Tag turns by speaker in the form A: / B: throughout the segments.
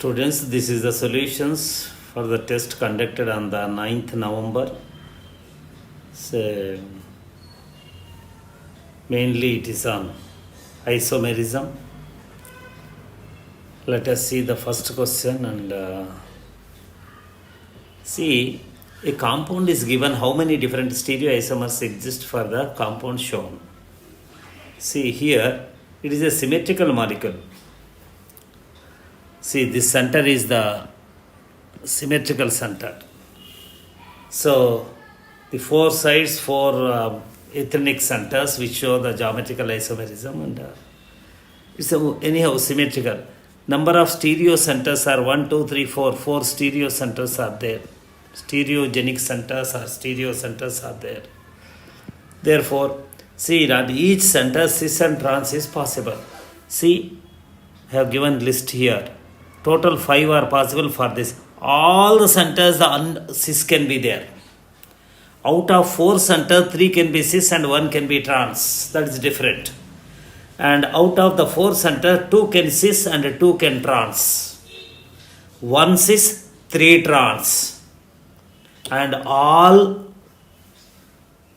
A: Students, this is the solutions for the test conducted on the 9th November. So, mainly it is on isomerism. Let us see the first question and see a compound is given how many different stereoisomers exist for the compound shown. See here, it is a symmetrical molecule. See, this center is the symmetrical center. So, the four sides, four ethnic centers which show the geometrical isomerism and it's anyhow symmetrical. Number of stereo centers are 1, 2, 3, 4. 4 stereo centers are there. Stereogenic centers or stereo centers are there. Therefore, see at each center cis and trans is possible. See, I have given list here. Total 5 are possible for this. All the centers the cis can be there. Out of 4 centers, 3 can be cis and 1 can be trans. That is different. And out of the 4 centers, 2 can cis and 2 can trans. 1 cis, 3 trans. And all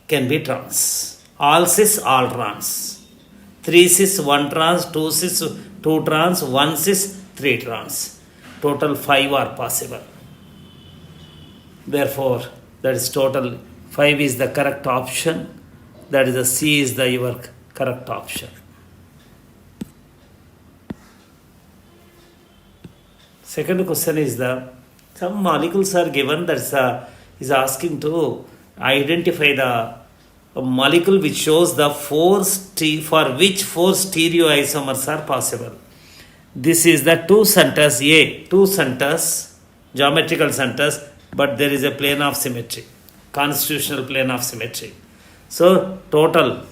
A: can be trans. All cis, all trans. 3 cis, 1 trans, 2 cis, 2 trans, 1 cis, 3 trans. Total 5 are possible. Therefore, that is total 5 is the correct option. That is the C is the your correct option. Second question is some molecules are given that is asking to identify the molecule which shows the for which 4 stereoisomers are possible. This is the 2 centers A, 2 centers, geometrical centers, but there is a plane of symmetry, constitutional plane of symmetry. So total,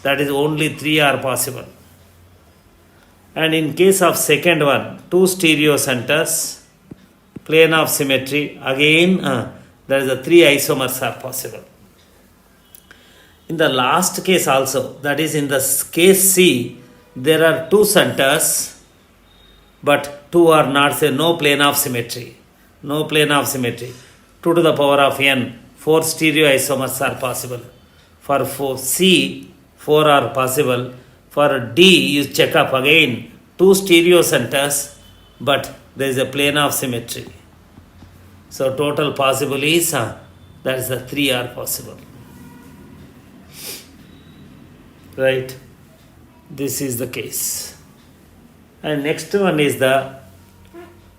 A: that is only 3 are possible. And in case of second one, 2 stereo centers, plane of symmetry, again there is a 3 isomers are possible. In the last case also, that is in the case C, there are 2 centers, but 2 are not, say, no plane of symmetry. No plane of symmetry. 2 to the power of n, 4 stereoisomers are possible. For C, 4 are possible. For D, you check up again, 2 stereo centers, but there is a plane of symmetry. So total possible is, that is the 3 are possible. Right? This is the case. And next one is the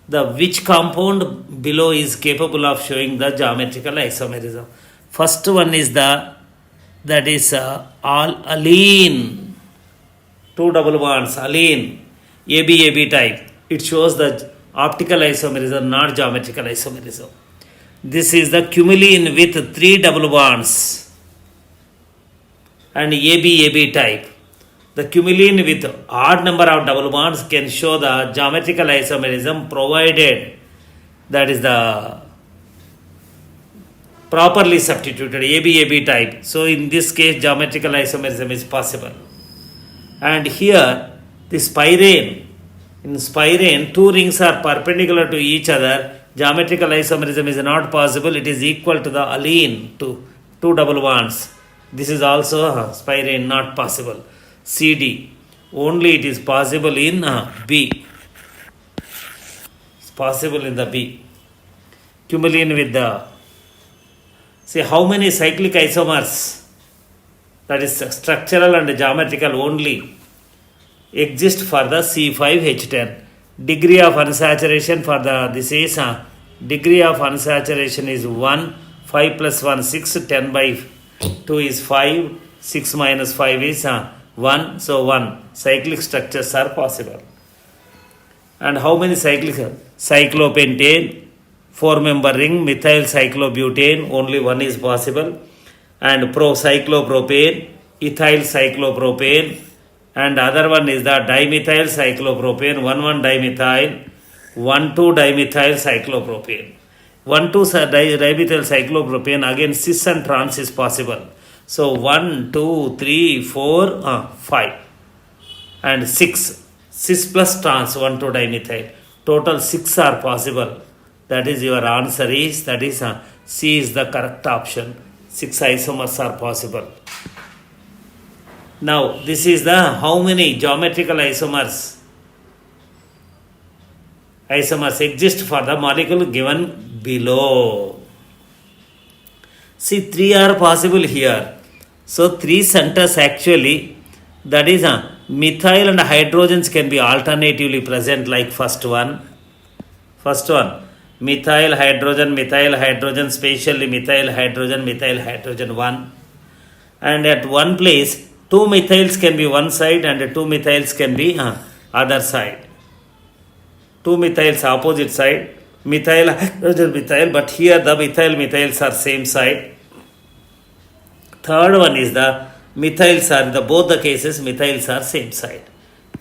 A: which compound below is capable of showing the geometrical isomerism. First one is that is all allene, 2 double bonds, allene, AB type. It shows the optical isomerism, not geometrical isomerism. This is the cumulene with 3 double bonds and AB type. The cumulene with odd number of double bonds can show the geometrical isomerism provided that is the properly substituted AB type. So in this case, geometrical isomerism is possible. And here, the spirane, in spirane, 2 rings are perpendicular to each other. Geometrical isomerism is not possible. It is equal to the allene, to 2 double bonds. This is also spirane, not possible. CD. Only it is possible in B. It's possible in the B. Cumulene with the... See how many cyclic isomers, that is structural and geometrical only, exist for the C5H10. Degree of unsaturation for the, this is, degree of unsaturation is 1, 5 plus 1, 6, 10 by 2 is 5, 6 minus 5 is 1, so 1. Cyclic structures are possible. And how many cyclic? Cyclopentane, 4-member ring, methyl cyclobutane, only 1 is possible. And procyclopropane, ethyl cyclopropane, and other one is the dimethyl cyclopropane, 1,1-dimethyl, 1,2-dimethyl cyclopropane. 1,2-dimethyl cyclopropane, again cis and trans is possible. So 1, 2, 3, 4, 5 and 6. Cis plus trans 1,2-dimethyl. Total 6 are possible. That is your answer is, that is C is the correct option. 6 isomers are possible. Now this is the how many geometrical isomers exist for the molecule given below. See, 3 are possible here. So 3 centers actually, that is methyl and hydrogens can be alternatively present like first one, methyl hydrogen, spatially methyl hydrogen 1, and at one place 2 methyls can be one side and 2 methyls can be other side, 2 methyls opposite side, methyl hydrogen methyl, but here the methyls are same side. Third one is the methyls are, the both the cases methyls are same side.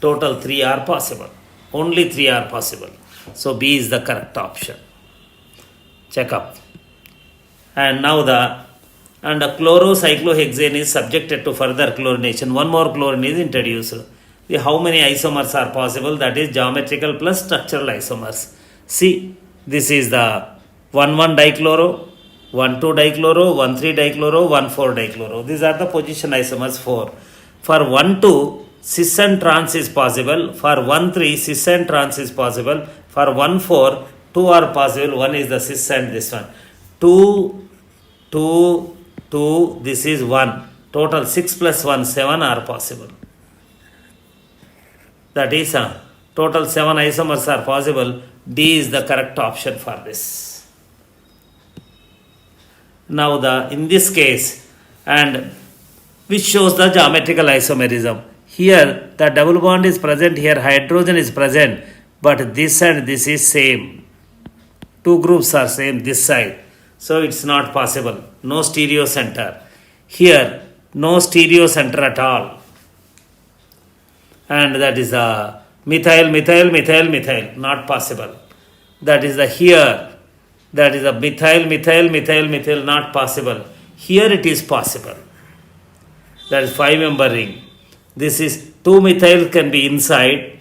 A: Total 3 are possible. Only 3 are possible. So B is the correct option. Check up. And now the chlorocyclohexane is subjected to further chlorination. One more chlorine is introduced. How many isomers are possible? That is geometrical plus structural isomers. See, this is the 1,1 dichloro, 1,2 dichloro, 1,3 dichloro, 1,4 dichloro. These are the position isomers 4. For 1,2, cis and trans is possible. For 1,3, cis and trans is possible. For 1,4, 2 are possible. One is the cis and this one. 2, 2, 2, this is 1. Total 6 plus 1, 7 are possible. That is total 7 isomers are possible. D is the correct option for this. Now in this case, and which shows the geometrical isomerism. Here the double bond is present, here hydrogen is present, but this and this is same. 2 groups are same this side. So it's not possible. No stereo center. Here no stereo center at all. And that is the methyl, not possible. That is the here. That is the methyl, not possible. Here it is possible. That is 5-member ring. This is 2 methyl can be inside,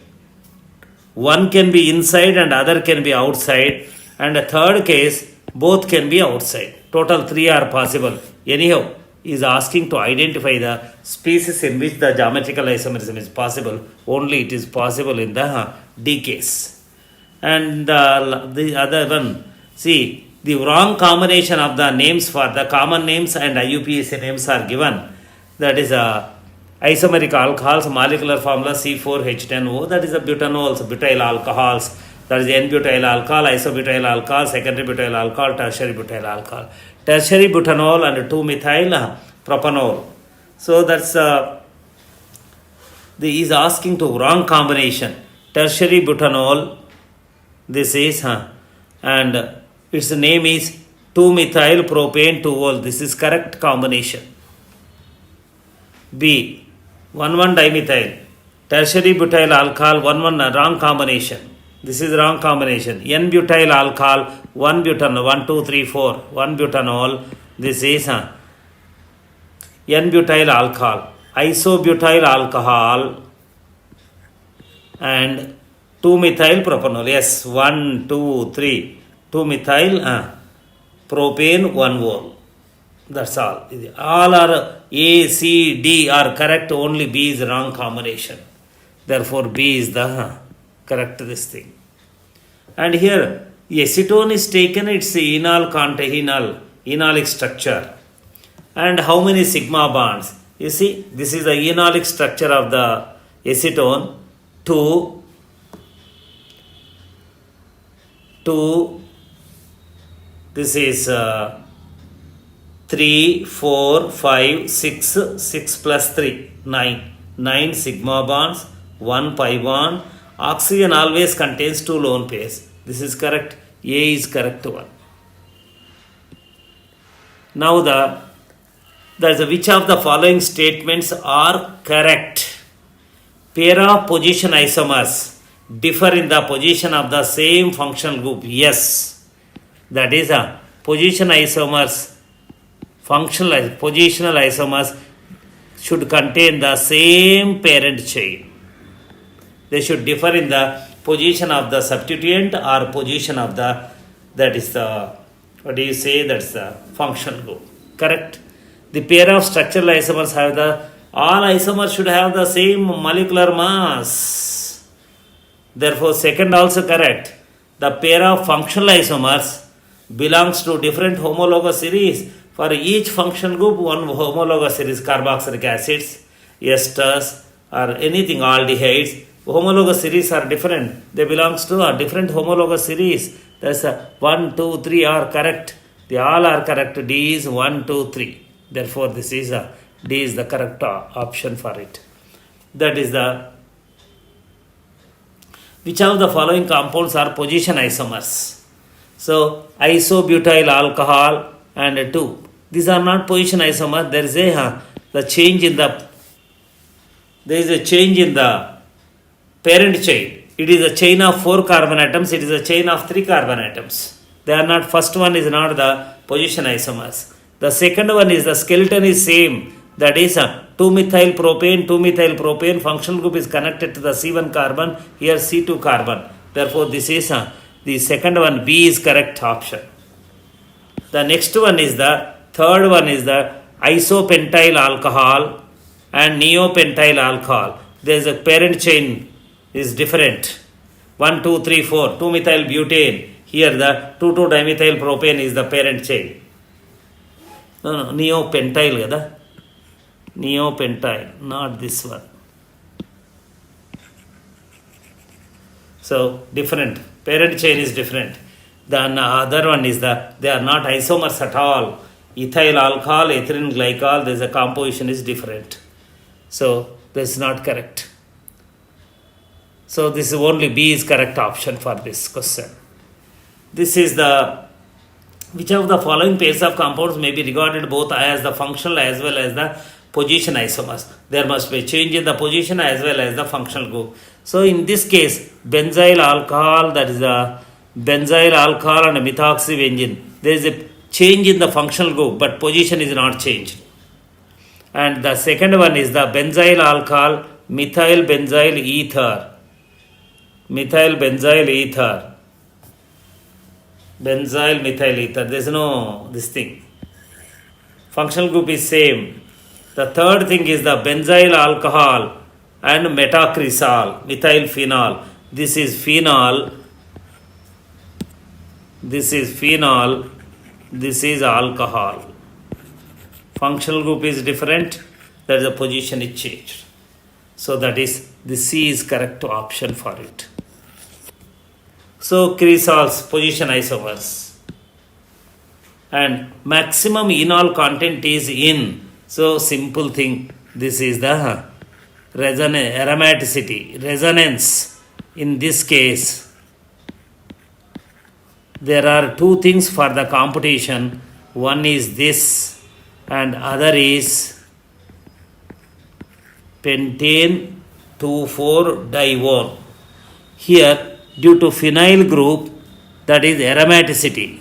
A: 1 can be inside and other can be outside, and a third case both can be outside. Total 3 are possible. Anyhow, is asking to identify the species in which the geometrical isomerism is possible. Only it is possible in the D case. And the other one, see, the wrong combination of the names for the common names and IUPAC names are given. That is isomeric alcohols, molecular formula C4H10O, that is the butanols, butyl alcohols, that is N-butyl alcohol, isobutyl alcohol, secondary butyl alcohol, tertiary butyl alcohol. Tertiary butanol and 2-methyl propanol. So that's is asking to wrong combination. Tertiary butanol, this is and its name is 2-methyl propane 2-ol. This is correct combination. B, 1,1 dimethyl. Tertiary butyl alcohol 1,1 wrong combination. This is wrong combination. N-butyl alcohol 1 butanol 1 2 3 4 1 butanol. This is N-butyl alcohol, isobutyl alcohol and 2-methyl propanol. Yes, 1 2 3 2-methyl propane 1-ol. That's all. All are A, C, D are correct. Only B is wrong combination. Therefore, B is the correct this thing. And here, acetone is taken. It's enol enolic structure. And how many sigma bonds? You see, this is the enolic structure of the acetone. 2, this is 3, 4, 5, 6, 6 plus 3, 9 sigma bonds, 1 pi bond. Oxygen always contains 2 lone pairs. This is correct. A is correct one. Now which of the following statements are correct? Pair of position isomers differ in the position of the same functional group. Yes. That is position isomers, positional isomers should contain the same parent chain. They should differ in the position of the substituent or position of the, that is the, what do you say, that's the functional group. Correct? The pair of structural isomers have the, all isomers should have the same molecular mass. Therefore, second also correct. The pair of functional isomers belongs to different homologous series. For each functional group, one homologous series, carboxylic acids, esters, or anything, aldehydes. Homologous series are different. They belongs to a different homologous series. That's a 1, 2, 3 are correct. They all are correct. D is 1, 2, 3. Therefore, this is a D is the correct option for it. That is the, which of the following compounds are position isomers? So, isobutyl alcohol and 2. These are not position isomers. There is a the change in the, there is a change in the parent chain. It is a chain of 4 carbon atoms. It is a chain of 3 carbon atoms. They are not, first one is not the position isomers. The second one is the skeleton is same. That is 2-methyl propane, 2-methyl propane. Functional group is connected to the C1 carbon. Here C2 carbon. Therefore, this is the second one. B is correct option. The next one is the, third one is the isopentyl alcohol and neopentyl alcohol. There is a parent chain is different. 1, 2, 3, 4. 2-methyl butane. Here the 2,2-dimethyl propane is the parent chain. No, neopentyl kada. Neopentyl, not this one. So different. Parent chain is different. The other one is the, they are not isomers at all. Ethyl alcohol, ethylene glycol, there is a composition is different. So this is not correct. So this is only B is correct option for this question. This is the, which of the following pairs of compounds may be regarded both as the functional as well as the position isomers. There must be change in the position as well as the functional group. So in this case, benzyl alcohol, that is the benzyl alcohol and methoxybenzene, there is a change in the functional group, but position is not changed. And the second one is the benzyl alcohol, methyl benzyl ether. Methyl benzyl ether. Benzyl methyl ether. There is no this thing. Functional group is same. The third thing is the benzyl alcohol and metacresol, methyl phenol. This is phenol. This is phenol. This is alcohol. Functional group is different. That is the position is changed. So that is the C is correct option for it. So cresols, position isomers. And maximum enol content is in. So simple thing. This is the aromaticity, resonance. In this case, there are two things for the competition. One is this and other is pentane 2,4-dione. Here, due to phenyl group, that is aromaticity.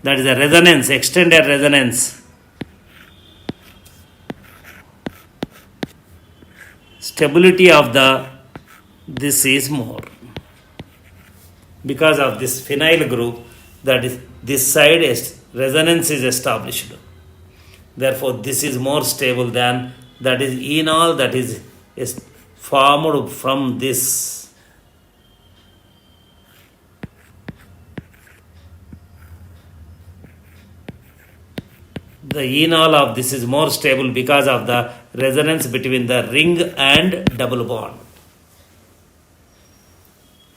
A: That is a resonance, extended resonance. Stability of the, this is more. Because of this phenyl group, that is this side is resonance is established. Therefore, this is more stable than that is enol, that is formed from this. The enol of this is more stable because of the resonance between the ring and double bond.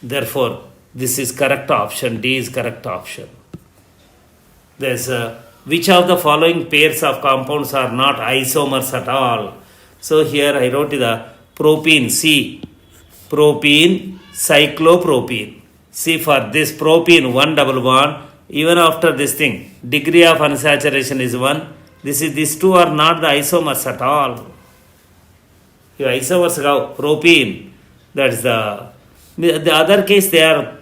A: Therefore, this is correct option. D is correct option. There's which of the following pairs of compounds are not isomers at all? So here I wrote the propene, C. Propene, cyclopropene. See, for this propene, 1 double bond. Even after this thing, degree of unsaturation is 1. These two are not the isomers at all. Your isomers have propene. That's the other case, they are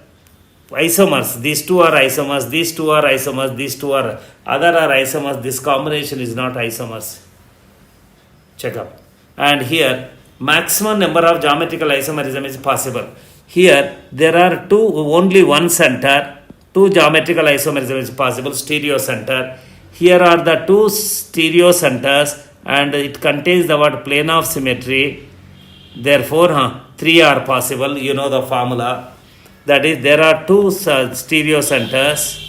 A: isomers. These two are isomers. These two are isomers. These two are other are isomers. This combination is not isomers. Check up. And here maximum number of geometrical isomerism is possible. Here there are only one center, two geometrical isomerism is possible, stereo center. Here are the two stereo centers and it contains the word plane of symmetry. Therefore, three are possible. You know the formula. That is, there are two stereo centers.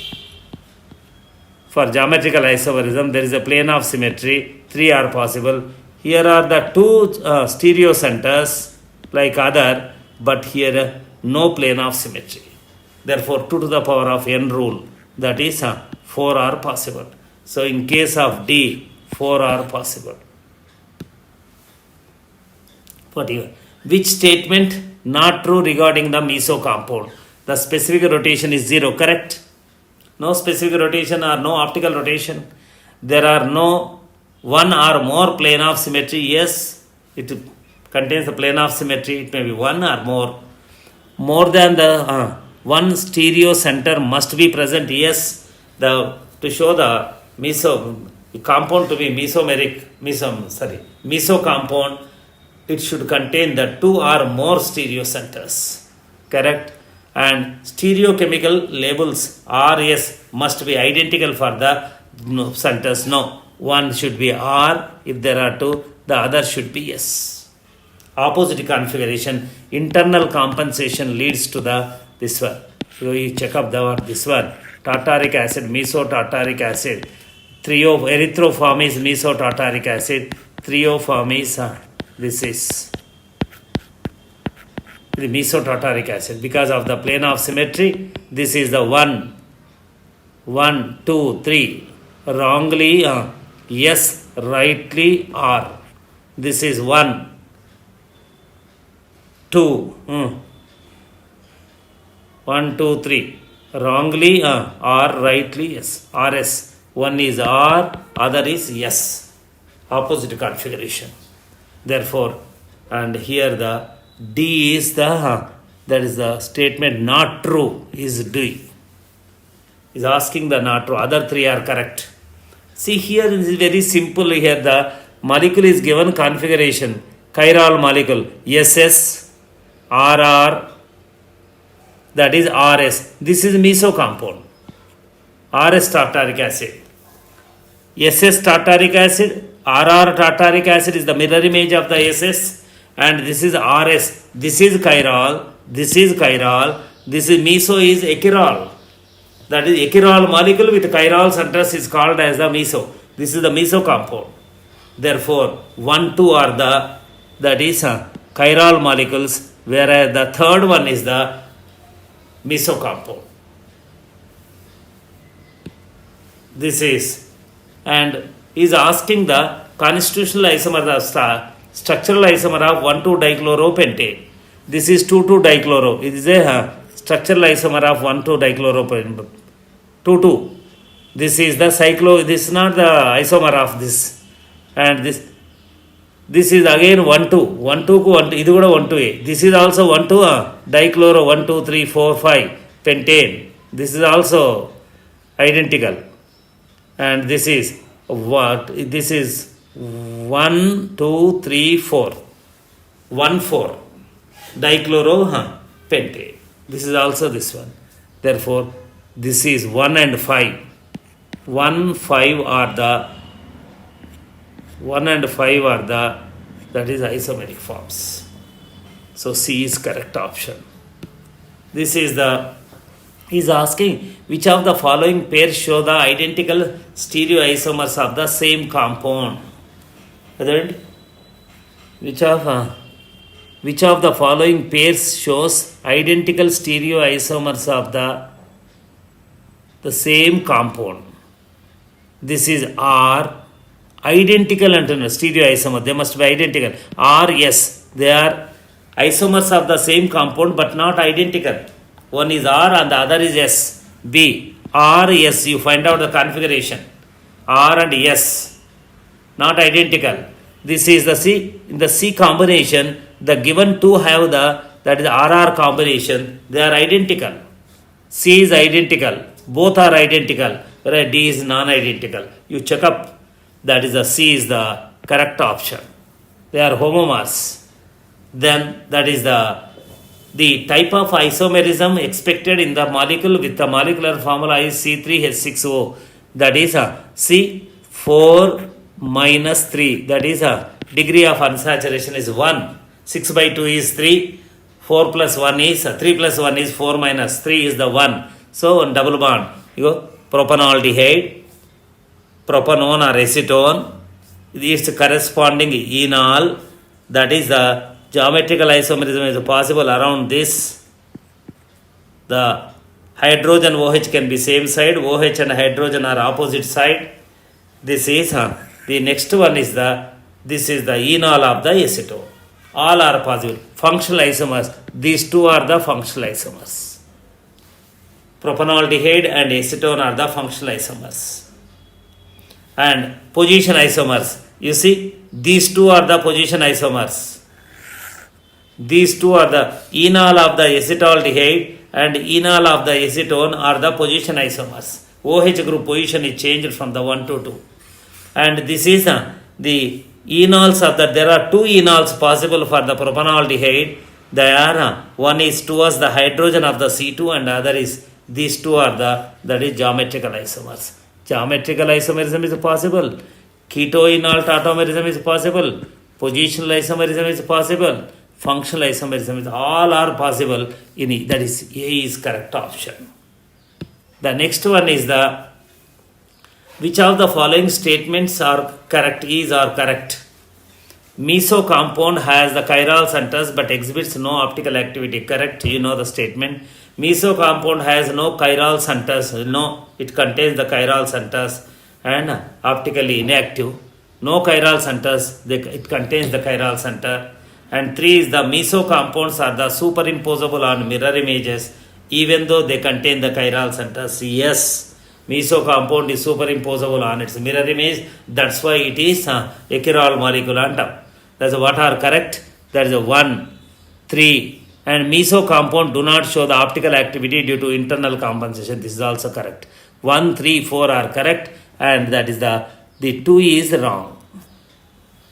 A: For geometrical isomerism, there is a plane of symmetry. Three are possible. Here are the two stereo centers like other, but here no plane of symmetry. Therefore, 2 to the power of n rule. That is, 4 are possible. So, in case of D, 4 are possible. Which statement not true regarding the meso compound? The specific rotation is 0, correct? No specific rotation or no optical rotation. There are no one or more plane of symmetry. Yes, it contains the plane of symmetry. It may be one or more. More than the one stereo center must be present. Yes, to show the meso compound to be meso compound, it should contain the two or more stereo centers. Correct? And stereochemical labels RS must be identical for the centers. No, one should be R if there are two, the other should be S. Opposite configuration, internal compensation leads to this one. So you check up this one. Tartaric acid, mesotartaric acid. Erythroform is mesotartaric acid. Trioform is this is the mesotartaric acid. Because of the plane of symmetry, this is the 1, 2, 3. Wrongly, yes, rightly, R. This is 1, 2, 1, 2, 3. Wrongly, R, rightly, yes. RS. One is R, other is yes. Opposite configuration. Therefore, and here the D is that is the statement not true is D. Is asking the not true. Other three are correct. See here it is very simple. Here the molecule is given configuration. Chiral molecule SS, RR, that is RS. This is meso compound. RS tartaric acid. SS tartaric acid, RR tartaric acid is the mirror image of the SS. And this is RS, this is chiral, this is chiral, this is meso is achiral. That is achiral molecule with chiral centers is called as the meso. This is the meso compound. Therefore, 1, 2 are that is chiral molecules, whereas the third one is the meso compound. This is, and is asking the constitutional isomer, the structural isomer of 1,2-dichloropentate. This is 2,2-dichloro. It is a structural isomer of 1,2-dichloropentate. 2,2. This is the this is not the isomer of this. And this is again 1,2. 1,2 ku 1,2. Idu kuda 1,2. This is also 1,2 dichloro 1, 2, 3, 4, 5 pentane. This is also identical. And this is what? This is 1, 2, 3, 4. 1, 4. Dichloro pentane. This is also this one. Therefore, this is 1 and 5. 1, 5 are the that is isomeric forms. So C is correct option. This is is asking which of the following pairs show the identical stereoisomers of the same compound. Which of the following pairs shows identical stereoisomers of the same compound? This is R. Identical and stereoisomer. They must be identical. R, yes, they are isomers of the same compound but not identical. One is R and the other is S. B. R, S. You find out the configuration. R and S. Not identical. This is the C. In the C combination, the given two have that is RR combination. They are identical. C is identical. Both are identical. Whereas D is non-identical. You check up. That is the C is the correct option. They are homomers. then that is the type of isomerism expected in the molecule with the molecular formula is C3H6O. That is C4 minus 3. That is degree of unsaturation is 1. 6 by 2 is 3. 4 plus 1 is 3 plus 1 is 4 minus 3 is the 1. So on double bond, you go propanaldehyde, propanone or acetone, its corresponding enol, that is the geometrical isomerism is possible around this. The hydrogen OH can be same side, OH and hydrogen are opposite side. This is the next one is this is the enol of the acetone. All are possible. Functional isomers, these two are the functional isomers. Propanaldehyde and acetone are the functional isomers. And position isomers, you see, these two are the position isomers. These two are the enol of the acetaldehyde and enol of the acetone are the position isomers. OH group position is changed from the 1 to 2. And this is the enols of there are two enols possible for the propanaldehyde. They are one is towards the hydrogen of the C2 and other is these two are that is geometrical isomers. Geometrical isomerism is possible. Keto-enol tautomerism is possible. Positional isomerism is possible. Functional isomerism is all are possible in E. That is A is correct option. The next one is which of the following statements are correct? Is are correct. Meso compound has the chiral centers but exhibits no optical activity. Correct. You know the statement. Meso compound has no chiral centers. No, it contains the chiral centers and optically inactive. No chiral centers. It contains the chiral center. And 3 is the meso compounds are the superimposable on mirror images even though they contain the chiral centers. Yes, meso compound is superimposable on its mirror image. That's why it is a chiral molecule antam. That's what are correct. That is a 1, 3. And meso compound do not show the optical activity due to internal compensation. This is also correct. 1, 3, 4 are correct. And that is the 2 is wrong.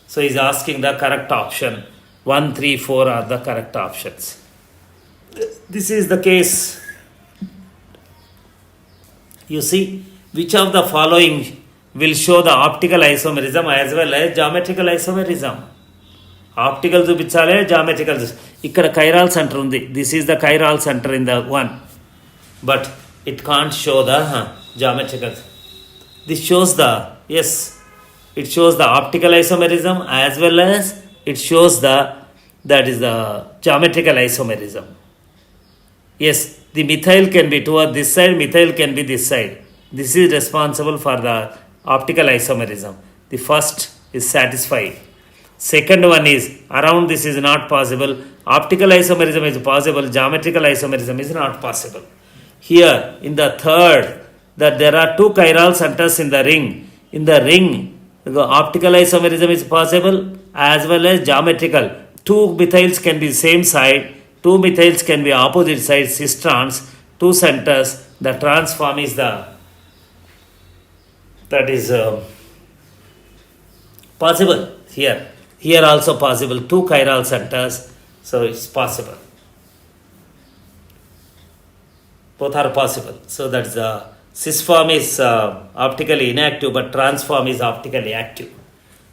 A: So he is asking the correct option. 1, 3, 4 are the correct options. This is the case. You see, which of the following will show the optical isomerism as well as geometrical isomerism? Optical చూపించాలి, geometrical. ఇక్కడ chiral center ఉంది. This is the chiral center in the one. But it can't show the geometrical. This shows it shows the optical isomerism as well as it shows that is the geometrical isomerism. Yes, the methyl can be toward this side, methyl can be this side. This is responsible for the optical isomerism. The first is satisfied. Second one is around this is not possible. Optical isomerism is possible, geometrical isomerism is not possible. Here in the third, that there are two chiral centers in the ring. In the ring, the optical isomerism is possible as well as geometrical. Two methyls can be same side, two methyls can be opposite side, cistrons, two centers. The transform is that is possible here. Here also possible, two chiral centers, so it's possible. Both are possible. So that's cis form is optically inactive, but transform is optically active.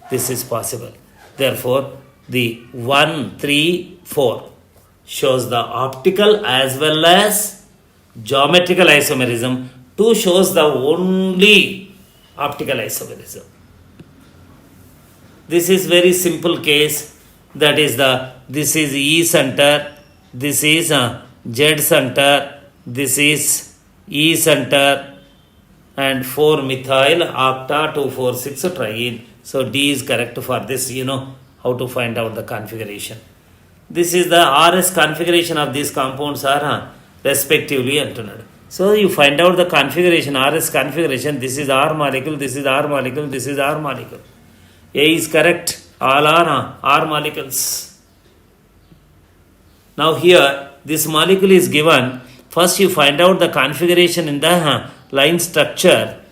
A: This is possible. Therefore, the 1, 3, 4 shows the optical as well as geometrical isomerism. 2 shows the only optical isomerism. This is very simple case. That is this is E center, this is Z center, this is E center, and 4 methyl octa 2,4,6 triene. So D is correct for this. You know how to find out the configuration. This is the RS configuration of these compounds are respectively antoned. So you find out the configuration, RS configuration. This is R molecule, this is R molecule, this is R molecule. A is correct. All are R molecules. Now here this molecule is given. First you find out the configuration in the line structure.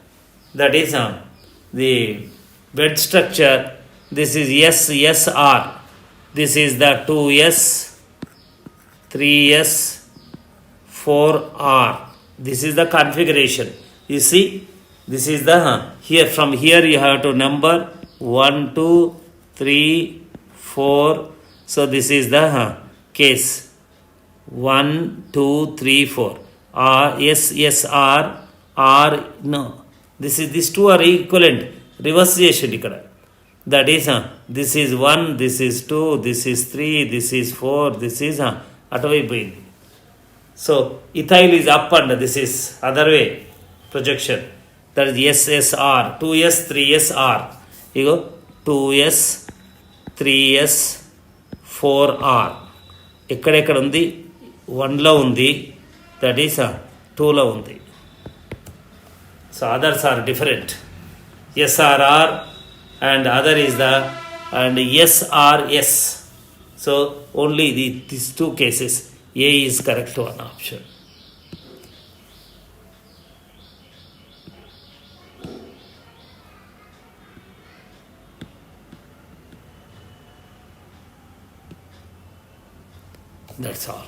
A: That is the bed structure. This is SR. This is the 2s, 3s, 4r. This is the configuration. You see, this is the here, from here you have to number 1, 2, 3, 4. So this is the case 1, 2, 3, 4. R, S, S, R, no. These two are equivalent. Reverse చేయండి ఇక్కడ. That is, this is 1, this is 2, this is 3, this is 4, this is అటువైపు పోయింది. So ethyl is up and this is other way projection. That is SSR, 2s, 3s, R. You go 2s, 3s, 4r. ఎక్కడెక్కడ ఉంది? 1లో ఉంది, that is 2లో ఉంది. So others are different. SRR and other is the and SRS. So only these two cases. A is correct one option. That's all.